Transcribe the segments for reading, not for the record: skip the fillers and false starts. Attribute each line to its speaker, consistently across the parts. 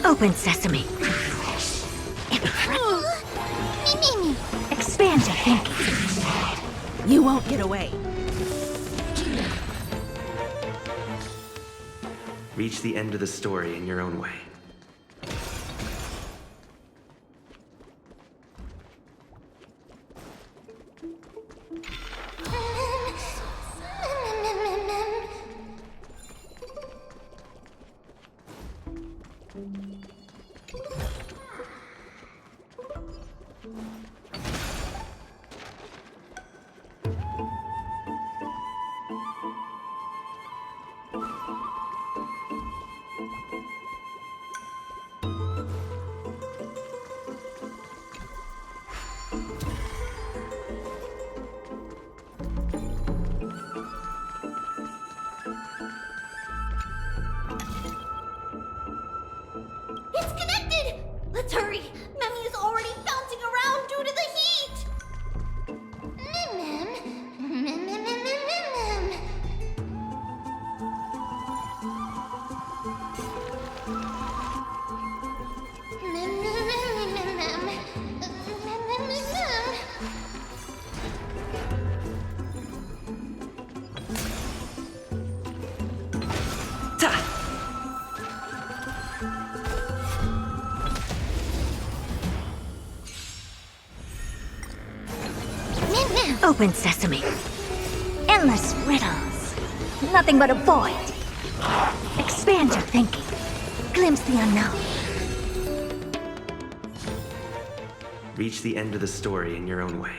Speaker 1: Open sesame. Expand your thinking.
Speaker 2: You won't get away.
Speaker 3: Reach the end of the story in your own way.
Speaker 4: It's connected! Let's hurry! Memmy is already bouncing around due to the heat!
Speaker 1: Open sesame. Endless riddles. Nothing but a void. Expand your thinking. Glimpse the unknown.
Speaker 3: Reach the end of the story in your own way.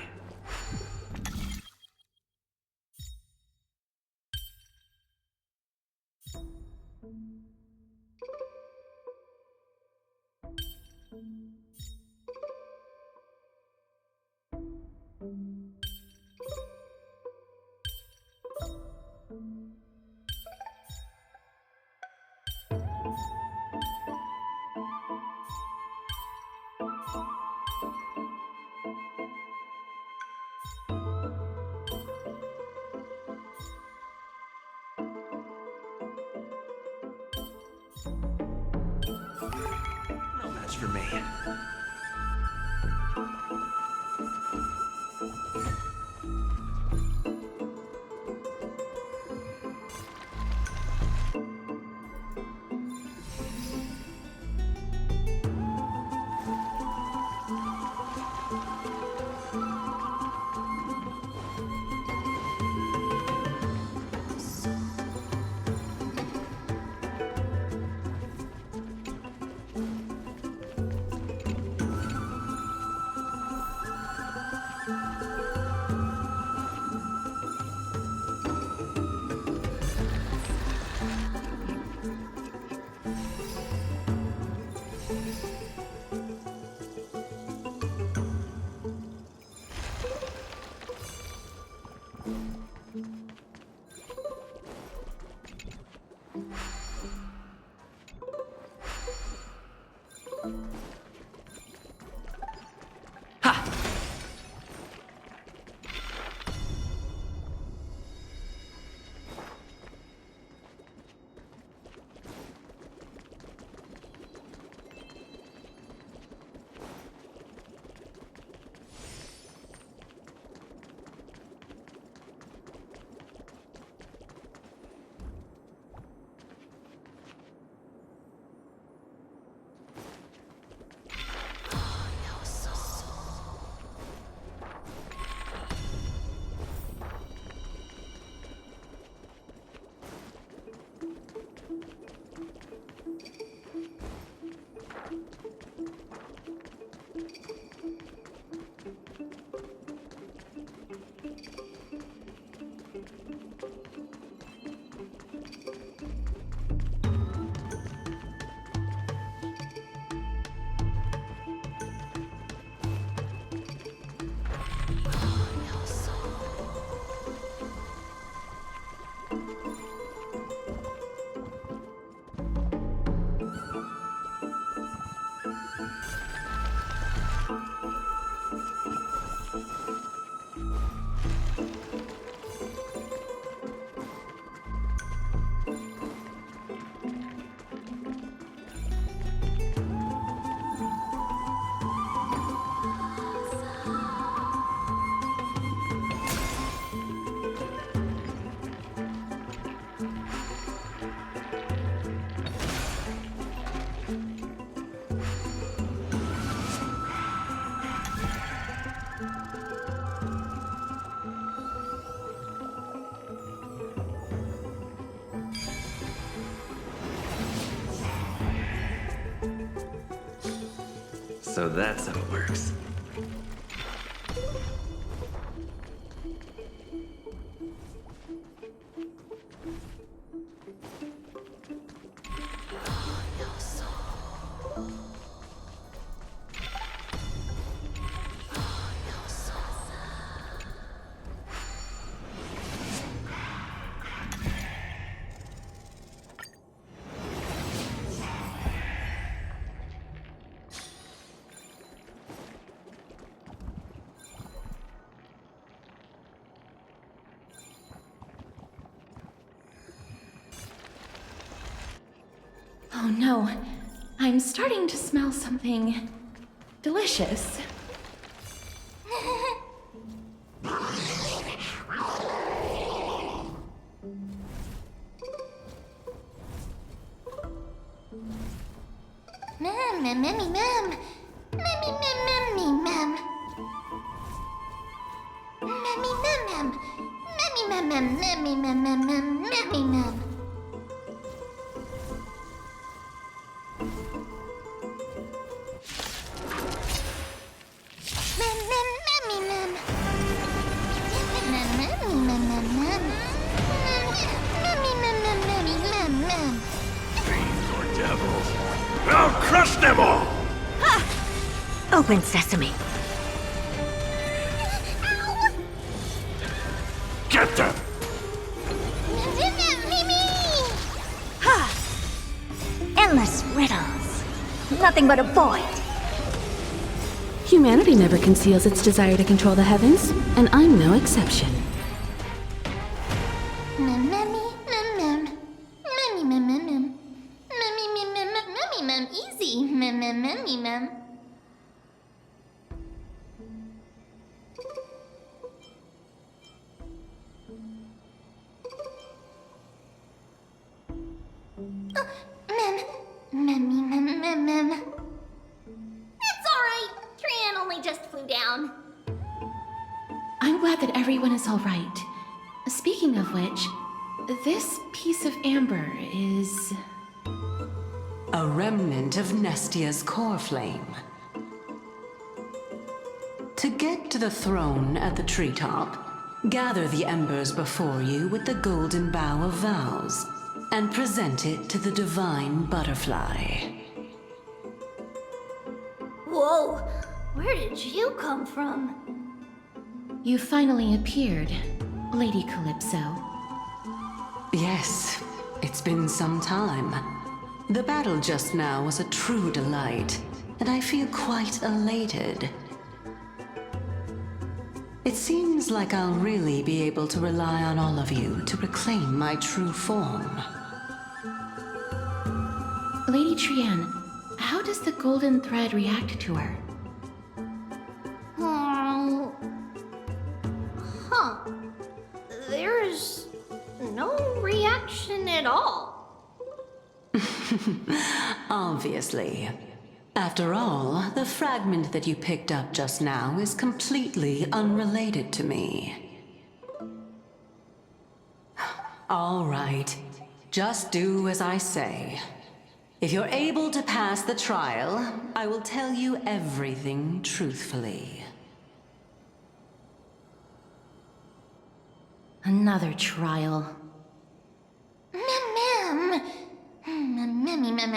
Speaker 3: No match for me. So that's how it works.
Speaker 2: Oh no, I'm starting to smell something delicious.
Speaker 5: Fiends or devils, I'll crush them all!
Speaker 1: Open sesame.
Speaker 5: Get them!
Speaker 1: Endless riddles. Nothing but a void.
Speaker 6: Humanity never conceals its desire to control the heavens, and I'm no exception.
Speaker 4: Easy. It's alright. Trian only just flew down.
Speaker 2: I'm glad that everyone is all right. Speaking of which, this piece of amber is...
Speaker 7: A remnant of Nestia's core flame. To get to the throne at the treetop, gather the embers before you with the golden bough of vows, and present it to the divine butterfly.
Speaker 4: Whoa, where did you come from?
Speaker 2: You finally appeared, Lady Calypso.
Speaker 7: Yes, it's been some time. The battle just now was a true delight, and I feel quite elated. It seems like I'll really be able to rely on all of you to reclaim my true form.
Speaker 2: Lady Trian, how does the golden thread react to her?
Speaker 4: There's no reaction at all.
Speaker 7: Obviously. After all, the fragment that you picked up just now is completely unrelated to me. All right. Just do as I say. If you're able to pass the trial, I will tell you everything truthfully.
Speaker 2: Another trial.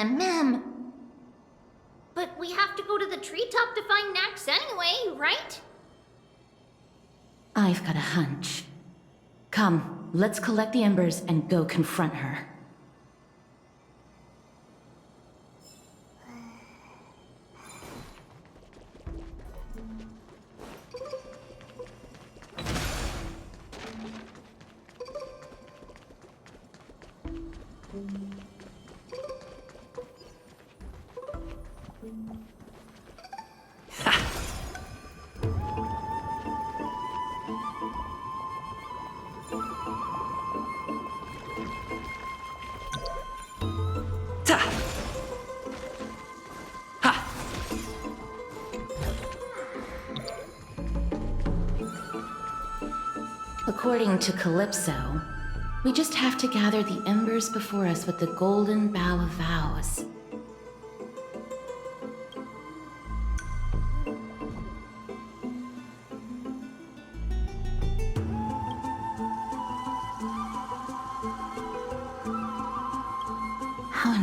Speaker 4: Mem. But we have to go to the treetop to find Nax anyway, right?
Speaker 2: I've got a hunch. Come, let's collect the embers and go confront her. According to Calypso, we just have to gather the embers before us with the golden bough of vows.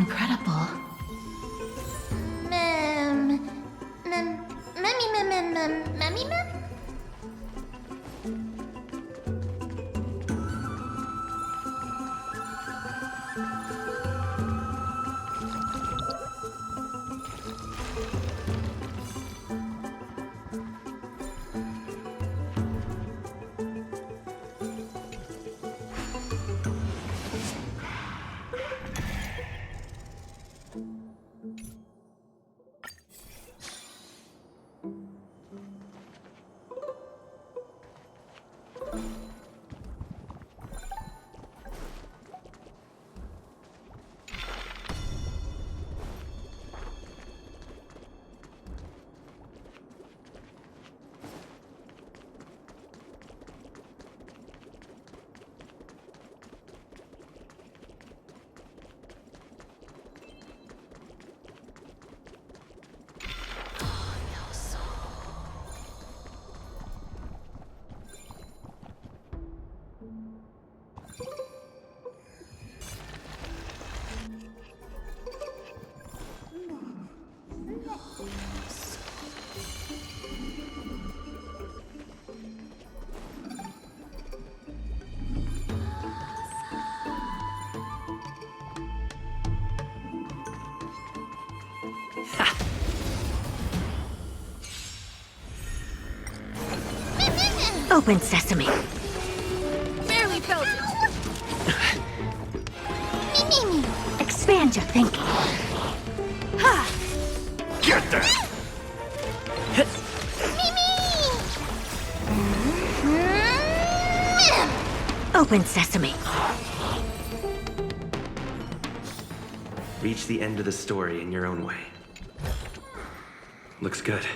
Speaker 2: incredible.
Speaker 4: Memmy?
Speaker 1: Open sesame.
Speaker 4: Barely felt it. Me.
Speaker 1: Expand your thinking.
Speaker 5: Get them!
Speaker 1: Open sesame.
Speaker 3: Reach the end of the story in your own way. Looks good.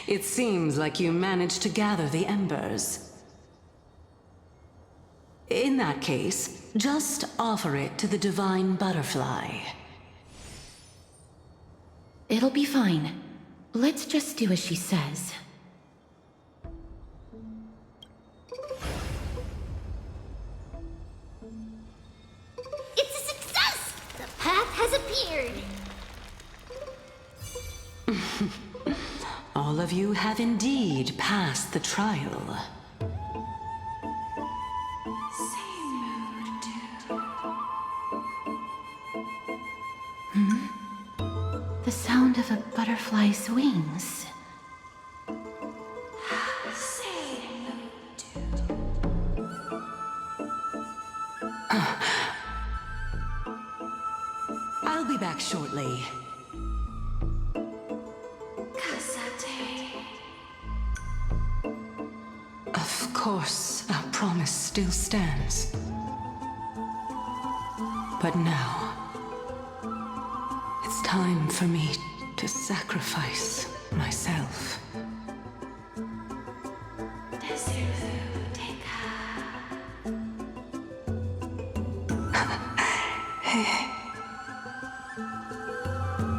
Speaker 7: It seems like you managed to gather the embers. In that case, just offer it to the divine butterfly.
Speaker 2: It'll be fine. Let's just do as she says.
Speaker 4: It's a success! The path has appeared!
Speaker 7: All of you have indeed passed the trial.
Speaker 2: The sound of a butterfly's wings.
Speaker 7: I'll be back shortly. Of course, our promise still stands. But now, it's time for me to sacrifice myself.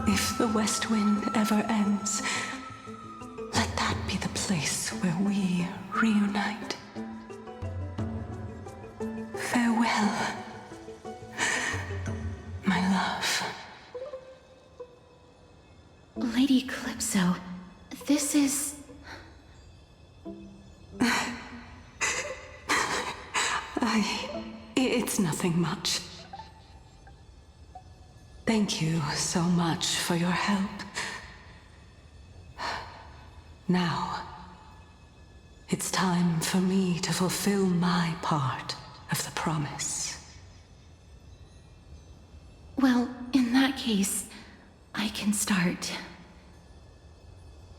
Speaker 7: If the West Wind ever ends, let that be the place where we reunite. Farewell, my love.
Speaker 2: Lady Calypso, this is...
Speaker 7: It's nothing much. Thank you so much for your help. Now, it's time for me to fulfill my part of the promise.
Speaker 2: Well, in that case, I can start.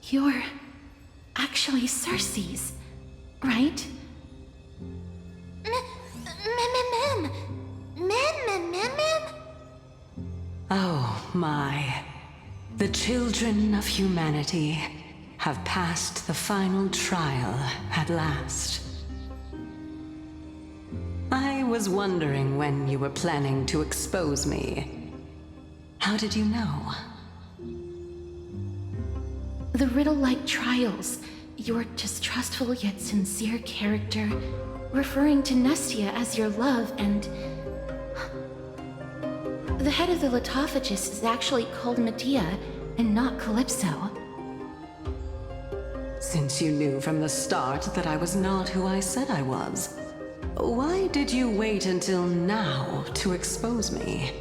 Speaker 2: You're actually Circe's, right?
Speaker 7: Oh my. The children of humanity have passed the final trial at last. I was wondering when you were planning to expose me. How did you know?
Speaker 2: The riddle-like trials, your distrustful yet sincere character, referring to Nestia as your love, and... The head of the Litophagus is actually called Medea, and not Calypso.
Speaker 7: Since you knew from the start that I was not who I said I was, why did you wait until now to expose me?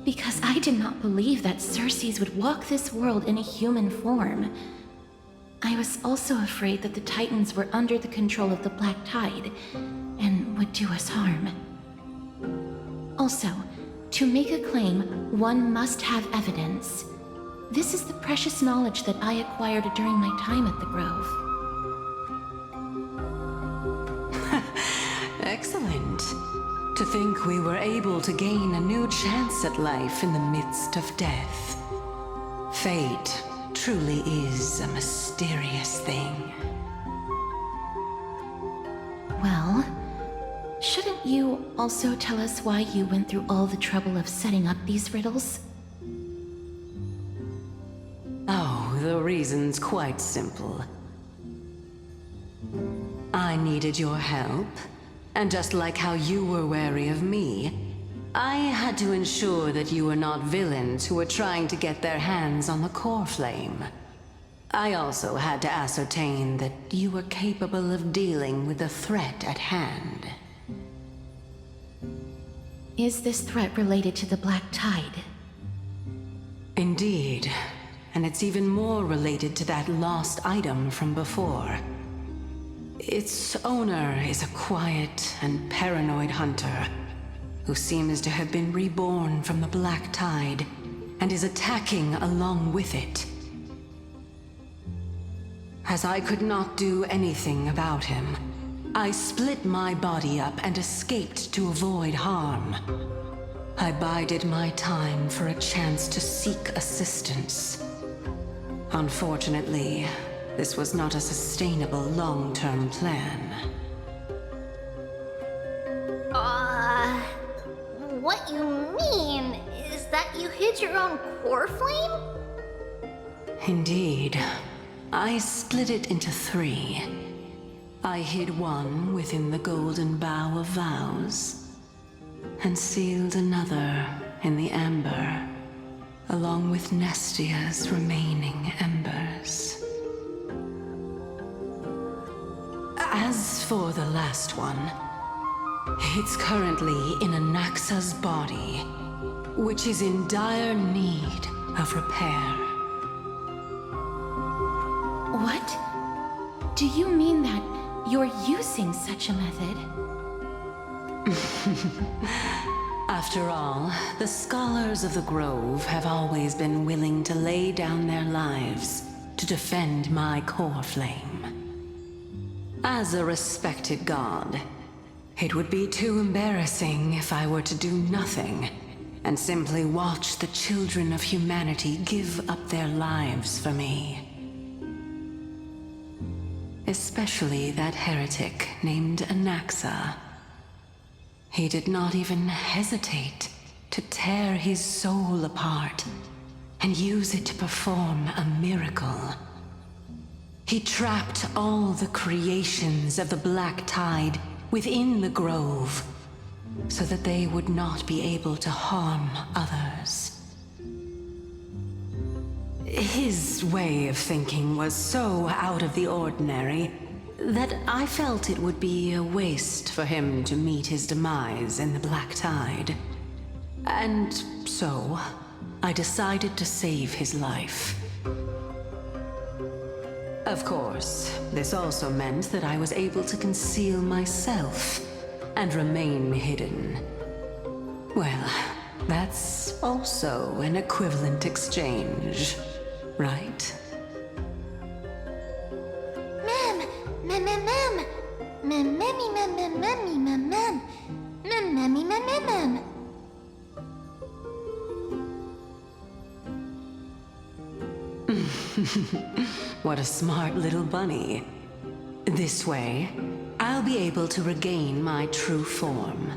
Speaker 2: Because I did not believe that Circe's would walk this world in a human form. I was also afraid that the Titans were under the control of the Black Tide, and would do us harm. Also, to make a claim, one must have evidence. This is the precious knowledge that I acquired during my time at the Grove.
Speaker 7: Excellent. To think we were able to gain a new chance at life in the midst of death. Fate truly is a mysterious thing.
Speaker 2: Well, shouldn't you also tell us why you went through all the trouble of setting up these riddles?
Speaker 7: Oh, the reason's quite simple. I needed your help, and just like how you were wary of me, I had to ensure that you were not villains who were trying to get their hands on the core flame. I also had to ascertain that you were capable of dealing with the threat at hand.
Speaker 2: Is this threat related to the Black Tide?
Speaker 7: Indeed, and it's even more related to that lost item from before. Its owner is a quiet and paranoid hunter who seems to have been reborn from the Black Tide and is attacking along with it. As I could not do anything about him, I split my body up and escaped to avoid harm. I bided my time for a chance to seek assistance, Unfortunately, this was not a sustainable long-term plan.
Speaker 4: What you mean is that you hid your own core flame?
Speaker 7: Indeed. I split it into 3. I hid one within the Golden Bough of Vows, and sealed another in the amber, along with Nestia's remaining embers. As for the last one, it's currently in Anaxa's body, which is in dire need of repair.
Speaker 2: What? Do you mean that you're using such a method?
Speaker 7: After all, the scholars of the Grove have always been willing to lay down their lives to defend my core flame. As a respected god, it would be too embarrassing if I were to do nothing and simply watch the children of humanity give up their lives for me. Especially that heretic named Anaxa. He did not even hesitate to tear his soul apart and use it to perform a miracle. He trapped all the creations of the Black Tide within the Grove, so that they would not be able to harm others. His way of thinking was so out of the ordinary that I felt it would be a waste for him to meet his demise in the Black Tide. And so, I decided to save his life. Of course, this also meant that I was able to conceal myself and remain hidden. Well, that's also an equivalent exchange, right? What a smart little bunny. This way, I'll be able to regain my true form,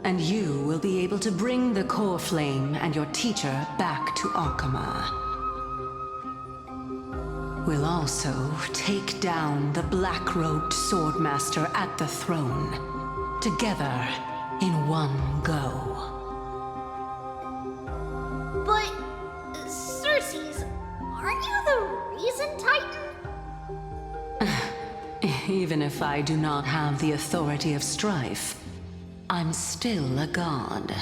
Speaker 7: and you will be able to bring the core flame and your teacher back to Akama. We'll also take down the black-robed swordmaster at the throne, together in one go.
Speaker 4: But, Cersei's, aren't you the reason, Titan?
Speaker 7: Even if I do not have the authority of strife, I'm still a god.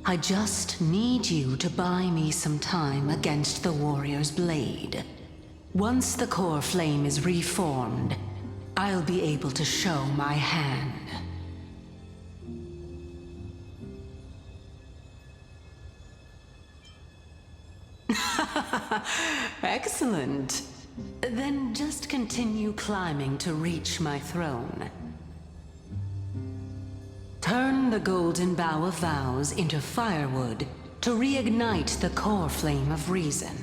Speaker 7: I just need you to buy me some time against the warrior's blade. Once the core flame is reformed, I'll be able to show my hand. Excellent. Then just continue climbing to reach my throne. Turn the Golden Bough of Vows into firewood to reignite the core flame of reason.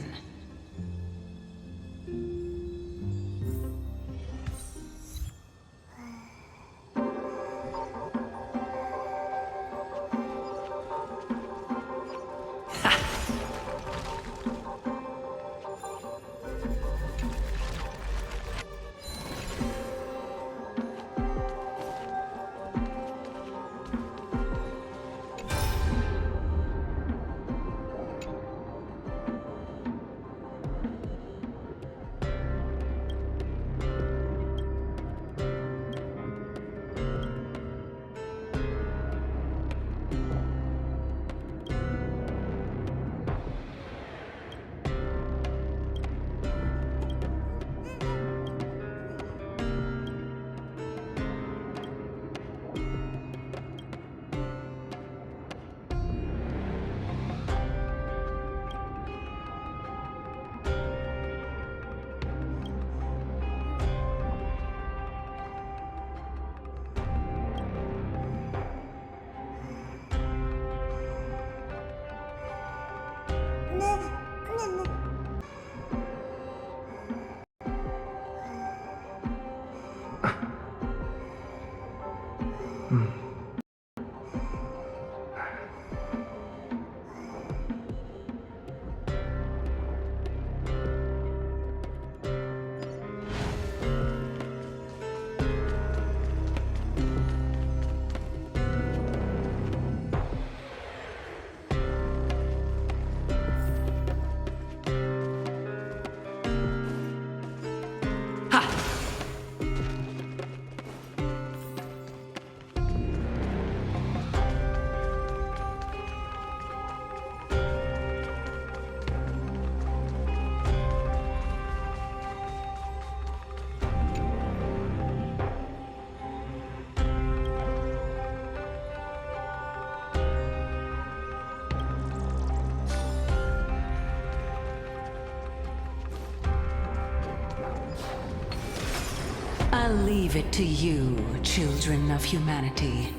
Speaker 7: I'll leave it to you, children of humanity.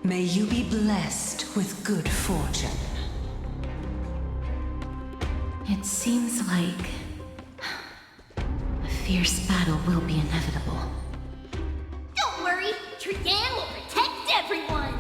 Speaker 7: May you be blessed with good fortune.
Speaker 2: It seems like a fierce battle will be inevitable.
Speaker 4: Don't worry, Trigan will protect everyone!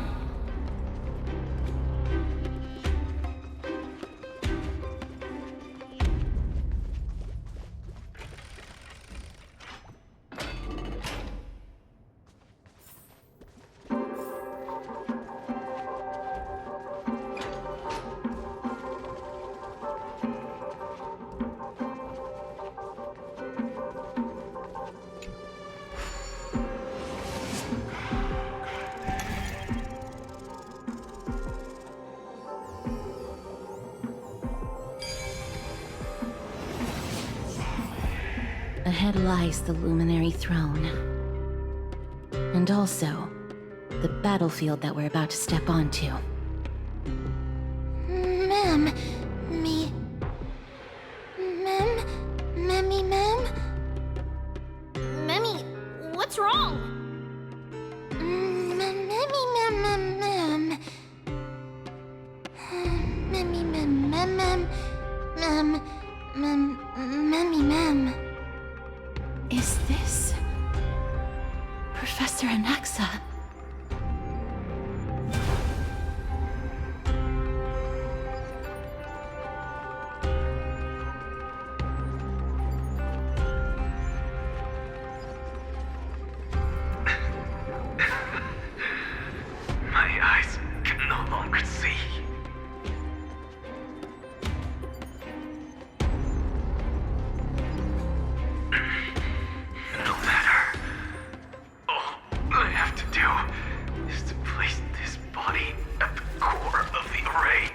Speaker 2: Ahead lies the Luminary Throne. And also, the battlefield that we're about to step onto.
Speaker 4: Ma'am, Memmy, what's wrong? Ma'am.
Speaker 2: Is this Professor Anaxa?
Speaker 3: My eyes can no longer see. No matter. All I have to do is to place this body at the core of the array.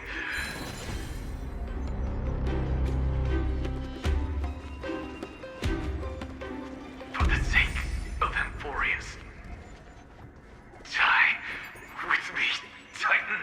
Speaker 3: For the sake of Emphorius. Die with me, Titan.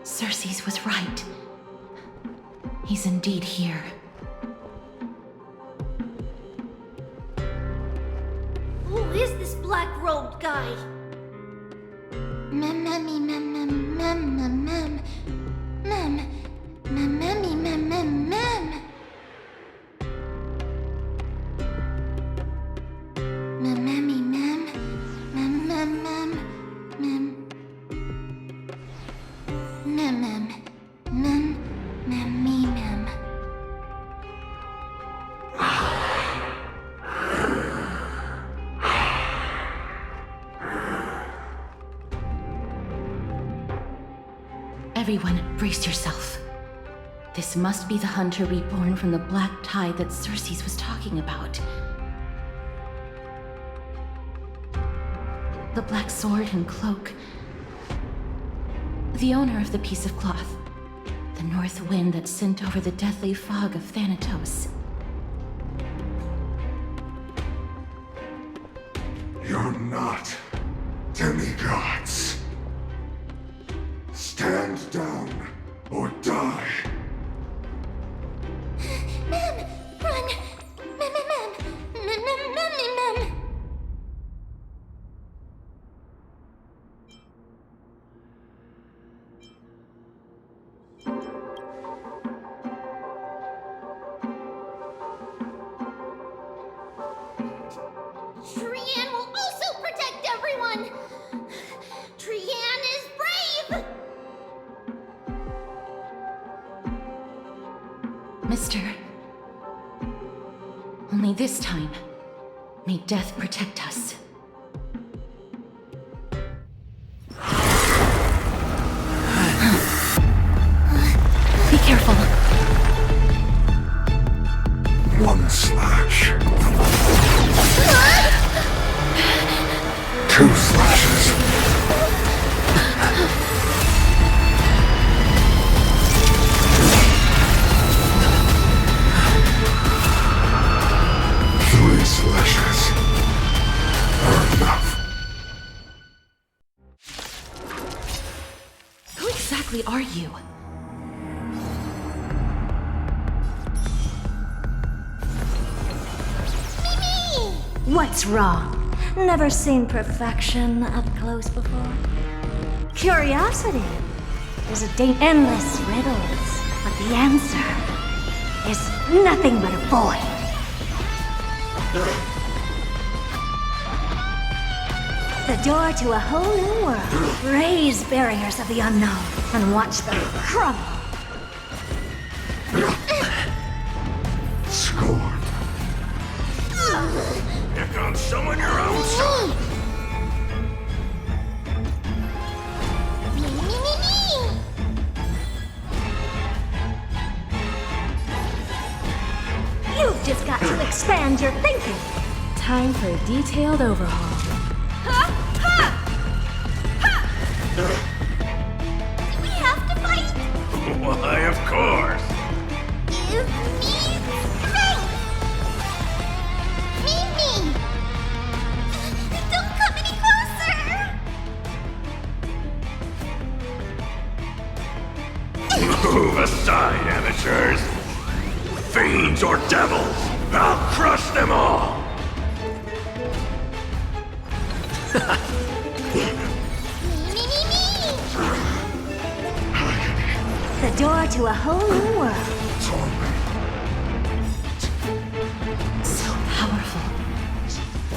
Speaker 2: Cersei's was right. He's indeed here.
Speaker 4: Who is this black-robed guy? Mem.
Speaker 2: Everyone, brace yourself. This must be the hunter reborn from the black tide that Cersei's was talking about. The black sword and cloak. The owner of the piece of cloth. The north wind that sent over the deathly fog of Thanatos.
Speaker 5: You're not demigods. Stand down or die.
Speaker 4: Mem, run! Mem. Trian will also protect everyone! Trian is brave!
Speaker 2: Mister. Only this time, may death protect us. Be careful.
Speaker 5: One slash. Two slashes. Three slashes are enough.
Speaker 2: Who exactly are you?
Speaker 1: What's wrong? Never seen perfection up close before? Curiosity is a endless riddles, but the answer is nothing but a void. The door to a whole new world. Raise barriers of the unknown and watch them crumble.
Speaker 5: Scorn. Pick on someone your own son.
Speaker 1: You've just got to expand your thinking.
Speaker 6: Time for a detailed overhaul.
Speaker 4: Do we have to fight?
Speaker 5: Why, of course.
Speaker 4: Give me strength! Mimi! Don't come any closer!
Speaker 5: Move aside, amateurs. Fiends or devils, I'll crush them all.
Speaker 1: The door to a whole new world.
Speaker 2: So powerful.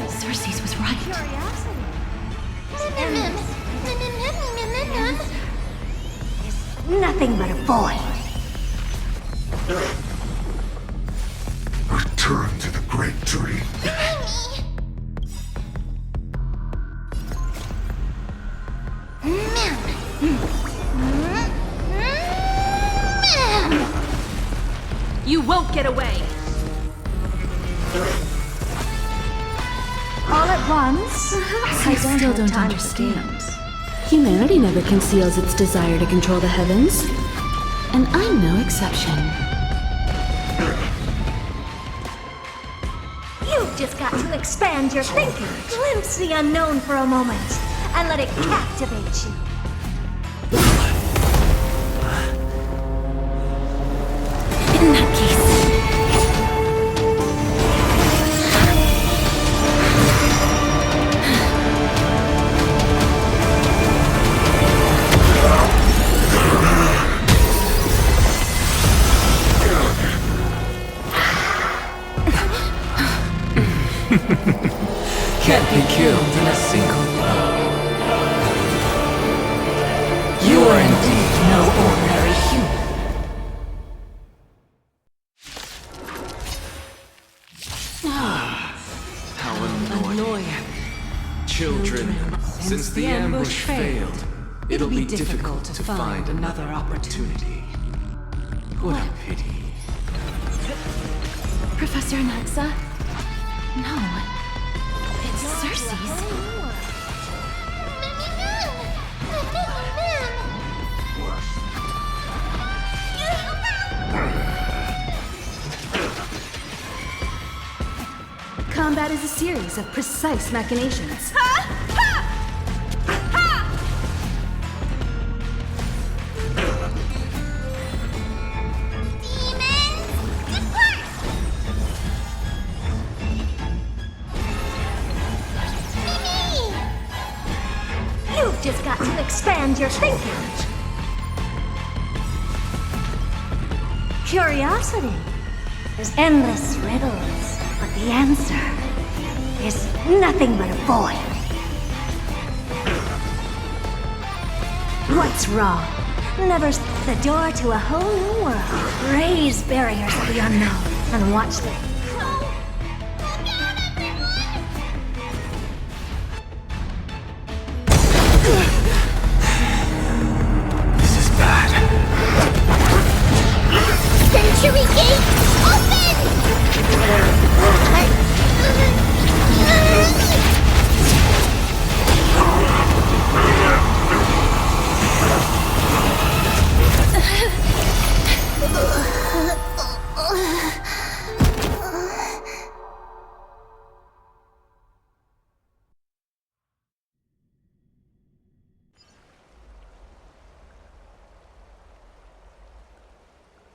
Speaker 2: Cersei's was right.
Speaker 1: Curiosity. Nothing but a void.
Speaker 5: Return to the great tree.
Speaker 6: You won't get away!
Speaker 1: All at once?
Speaker 6: I still don't understand. Humanity never conceals its desire to control the heavens. And I'm no exception.
Speaker 1: You've just got to expand your thinking. Glimpse the unknown for a moment and let it captivate you.
Speaker 2: are indeed no ordinary human.
Speaker 3: How annoying. Children, since the ambush failed, it'll be difficult to find another opportunity. What a pity.
Speaker 2: Professor Anaxa? No. It's Cersei's.
Speaker 6: Combat is a series of precise machinations.
Speaker 1: You've just got to expand your thinking. Curiosity. There's endless riddles, but the answer is nothing but a void. What's wrong? Never the door to a whole new world. Raise barriers of the unknown and watch them.
Speaker 3: This is bad.
Speaker 4: Century Gate, open!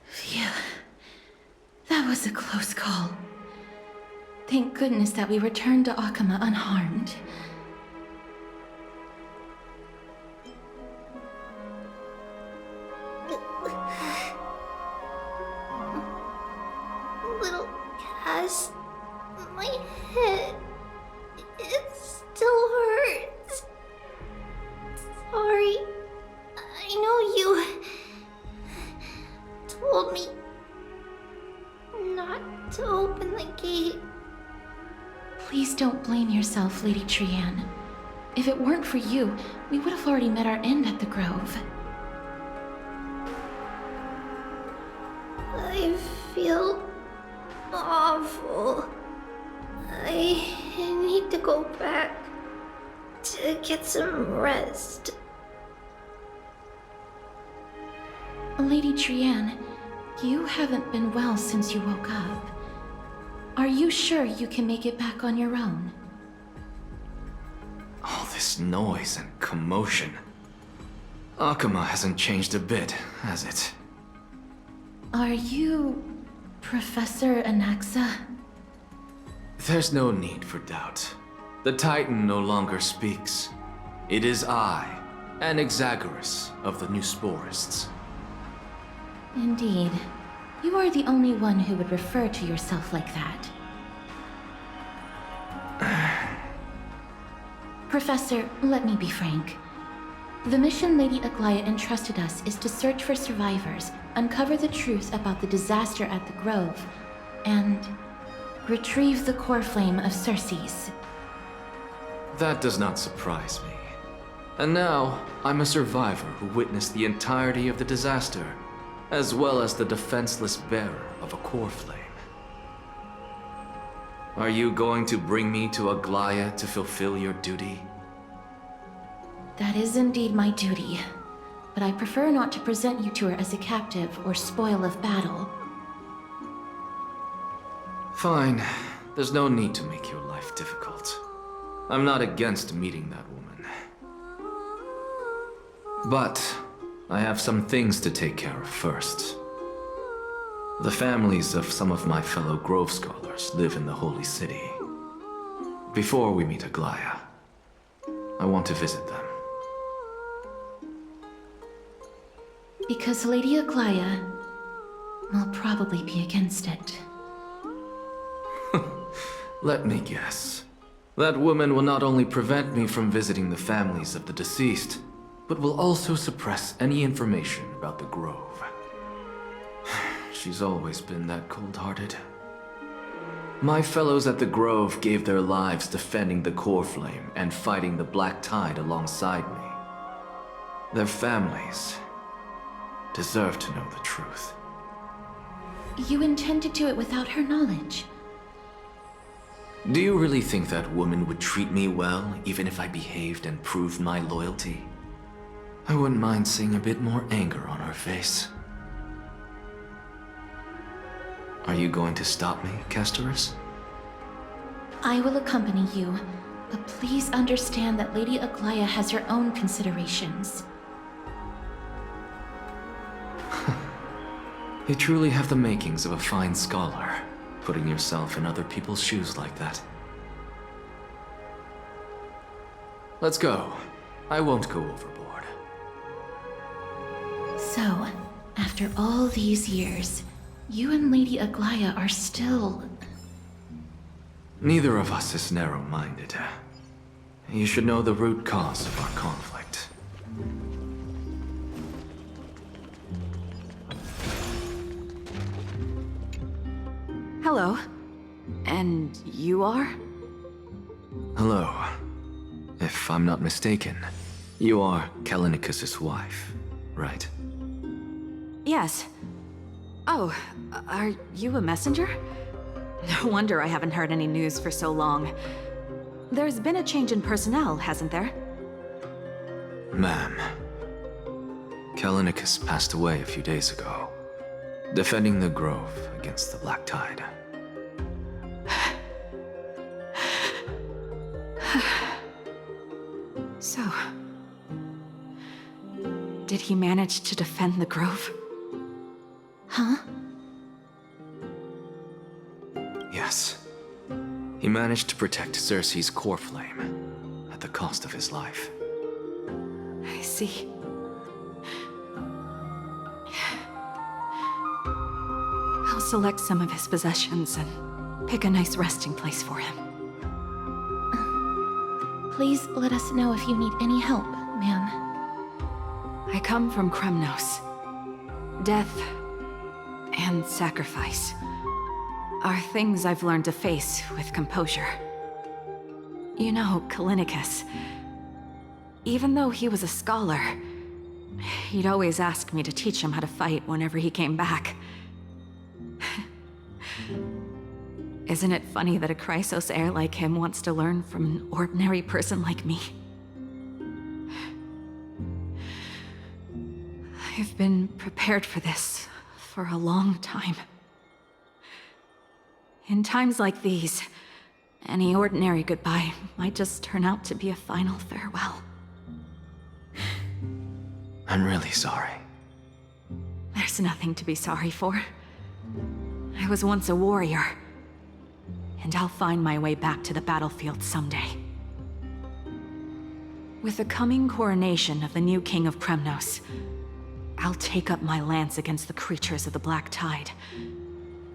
Speaker 2: Phew. That was a close call. Thank goodness that we returned to Akama unharmed.
Speaker 4: Little Cass, my head, it still hurts. Sorry. I know you told me not to open the gate.
Speaker 2: Please don't blame yourself, Lady Trianne. If it weren't for you, we would have already met our end at the Grove.
Speaker 4: I feel awful. I need to go back to get some rest.
Speaker 2: Lady Trianne, you haven't been well since you woke up. Are you sure you can make it back on your own?
Speaker 3: All this noise and commotion. Akama hasn't changed a bit, has it?
Speaker 2: Are you Professor Anaxa?
Speaker 3: There's no need for doubt. The Titan no longer speaks. It is I, Anaxagoras of the Newsporists.
Speaker 2: Indeed. You are the only one who would refer to yourself like that. Professor, let me be frank. The mission Lady Aglaya entrusted us is to search for survivors, uncover the truth about the disaster at the Grove, and retrieve the core flame of Cersei's.
Speaker 3: That does not surprise me. And now, I'm a survivor who witnessed the entirety of the disaster, as well as the defenseless bearer of a core flame. Are you going to bring me to Aglaya to fulfill your duty?
Speaker 2: That is indeed my duty, but I prefer not to present you to her as a captive or spoil of battle.
Speaker 3: Fine. There's no need to make your life difficult. I'm not against meeting that woman. But I have some things to take care of first. The families of some of my fellow Grove Scholars live in the Holy City. Before we meet Aglaya, I want to visit them.
Speaker 2: Because Lady Aglaya will probably be against it.
Speaker 3: Let me guess. That woman will not only prevent me from visiting the families of the deceased, but will also suppress any information about the Grove. She's always been that cold-hearted. My fellows at the Grove gave their lives defending the Core Flame and fighting the Black Tide alongside me. Their families deserve to know the truth.
Speaker 2: You intend to do it without her knowledge?
Speaker 3: Do you really think that woman would treat me well, even if I behaved and proved my loyalty? I wouldn't mind seeing a bit more anger on her face. Are you going to stop me, Castorus?
Speaker 2: I will accompany you, but please understand that Lady Aglaya has her own considerations.
Speaker 3: You truly have the makings of a fine scholar, putting yourself in other people's shoes like that. Let's go. I won't go overboard.
Speaker 2: So, after all these years, you and Lady Aglaya are still...
Speaker 3: Neither of us is narrow-minded. You should know the root cause of our conflict.
Speaker 6: Hello. And you are?
Speaker 3: Hello. If I'm not mistaken, you are Kallinicus's wife, right?
Speaker 6: Yes. Oh, are you a messenger? No wonder I haven't heard any news for so long. There's been a change in personnel, hasn't there?
Speaker 3: Ma'am, Kallinicus passed away a few days ago, defending the Grove against the Black Tide.
Speaker 6: So... did he manage to defend the Grove?
Speaker 2: Huh?
Speaker 3: Yes. He managed to protect Cersei's core flame, at the cost of his life.
Speaker 6: I see. I'll select some of his possessions and pick a nice resting place for him.
Speaker 2: Please let us know if you need any help, ma'am.
Speaker 6: I come from Cognos. Death and sacrifice are things I've learned to face with composure. You know, Kallinicus, even though he was a scholar, he'd always ask me to teach him how to fight whenever he came back. Isn't it funny that a Chrysos heir like him wants to learn from an ordinary person like me? I've been prepared for this for a long time. In times like these, any ordinary goodbye might just turn out to be a final farewell.
Speaker 3: I'm really sorry.
Speaker 6: There's nothing to be sorry for. I was once a warrior, and I'll find my way back to the battlefield someday. With the coming coronation of the new king of Cognos, I'll take up my lance against the creatures of the Black Tide,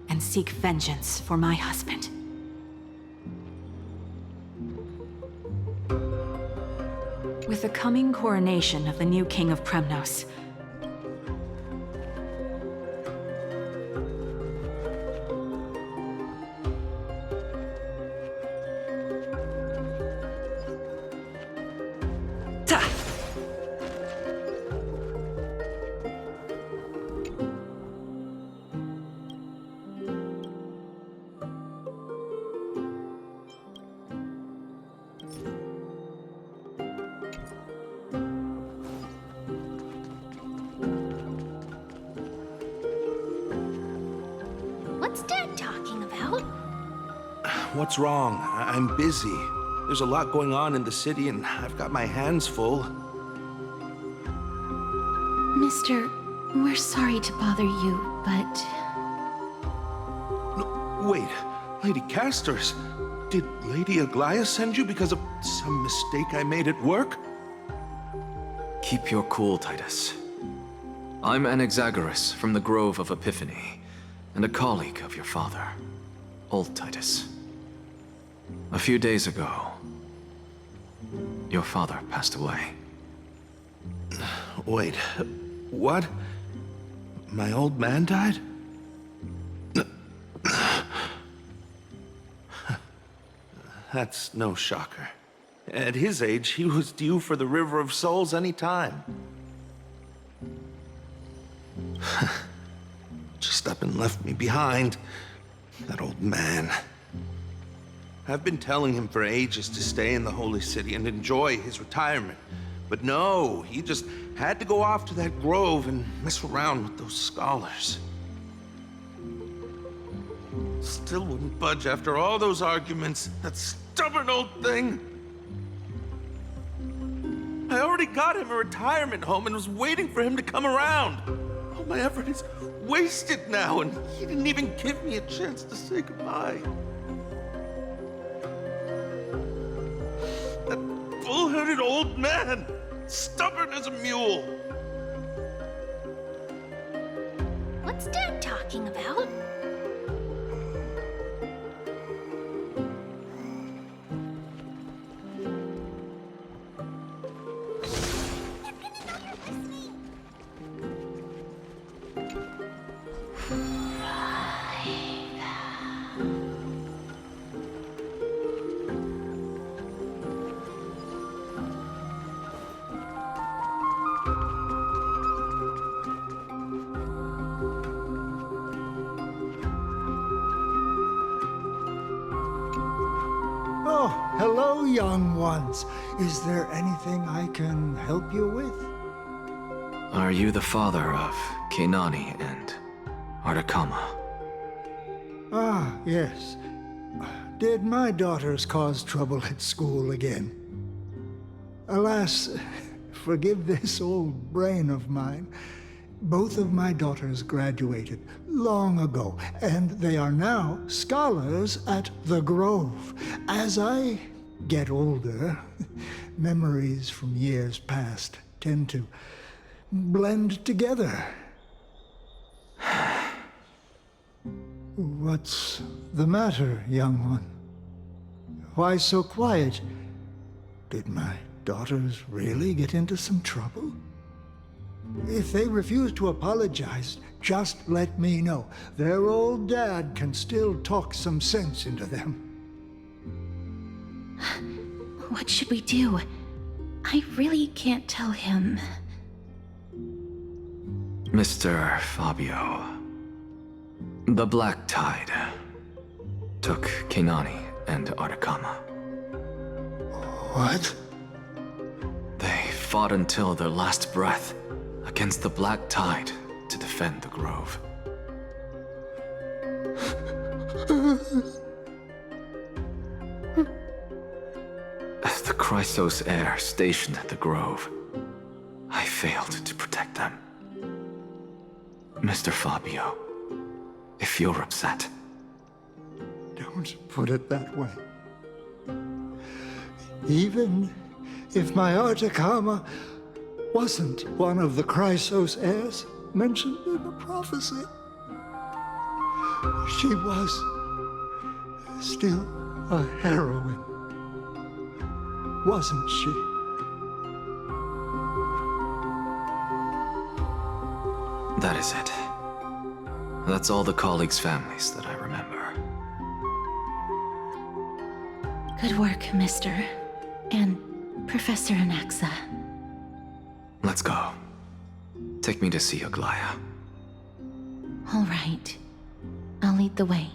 Speaker 6: and seek vengeance for my husband. With the coming coronation of the new king of Cognos,
Speaker 4: What's Dad talking about?
Speaker 8: What's wrong? I'm busy. There's a lot going on in the city, and I've got my hands full.
Speaker 2: Mister, we're sorry to bother you, but...
Speaker 8: No, wait, Lady Castors, did Lady Aglaya send you because of some mistake I made at work?
Speaker 3: Keep your cool, Titus. I'm Anaxagoras from the Grove of Epiphany, and a colleague of your father, Old Titus. A few days ago, your father passed away.
Speaker 8: Wait, what? My old man died? That's no shocker. At his age, he was due for the River of Souls any time. Just up and left me behind. That old man. I've been telling him for ages to stay in the Holy City and enjoy his retirement. But no, he just had to go off to that grove and mess around with those scholars. Still wouldn't budge after all those arguments. That stubborn old thing. I already got him a retirement home and was waiting for him to come around. All my effort is wasted now, and he didn't even give me a chance to say goodbye. That bull-headed old man, stubborn as a mule.
Speaker 4: What's Dad talking about?
Speaker 9: Oh, hello, young ones. Is there anything I can help you with?
Speaker 3: Are you the father of Keinani and Artakama?
Speaker 9: Ah, yes. Did my daughters cause trouble at school again? Alas, forgive this old brain of mine. Both of my daughters graduated long ago, and they are now scholars at the Grove. As I get older, memories from years past tend to blend together. What's the matter, young one? Why so quiet? Did my daughters really get into some trouble? If they refuse to apologize, just let me know. Their old dad can still talk some sense into them.
Speaker 2: What should we do? I really can't tell him.
Speaker 3: Mr. Fabio, the Black Tide took Keinani and Artakama.
Speaker 9: What?
Speaker 3: They fought until their last breath against the Black Tide to defend the Grove. As the Chrysos heir stationed at the Grove, I failed to protect them. Mr. Fabio, if you're upset...
Speaker 9: Don't put it that way. Even if my Artakama wasn't one of the Chrysos heirs mentioned in the prophecy, she was still a heroine, wasn't she?
Speaker 3: That is it. That's all the colleagues' families that I remember.
Speaker 2: Good work, Mister. And Professor Anaxa.
Speaker 3: Let's go. Take me to see Aglaya.
Speaker 2: All right. I'll lead the way.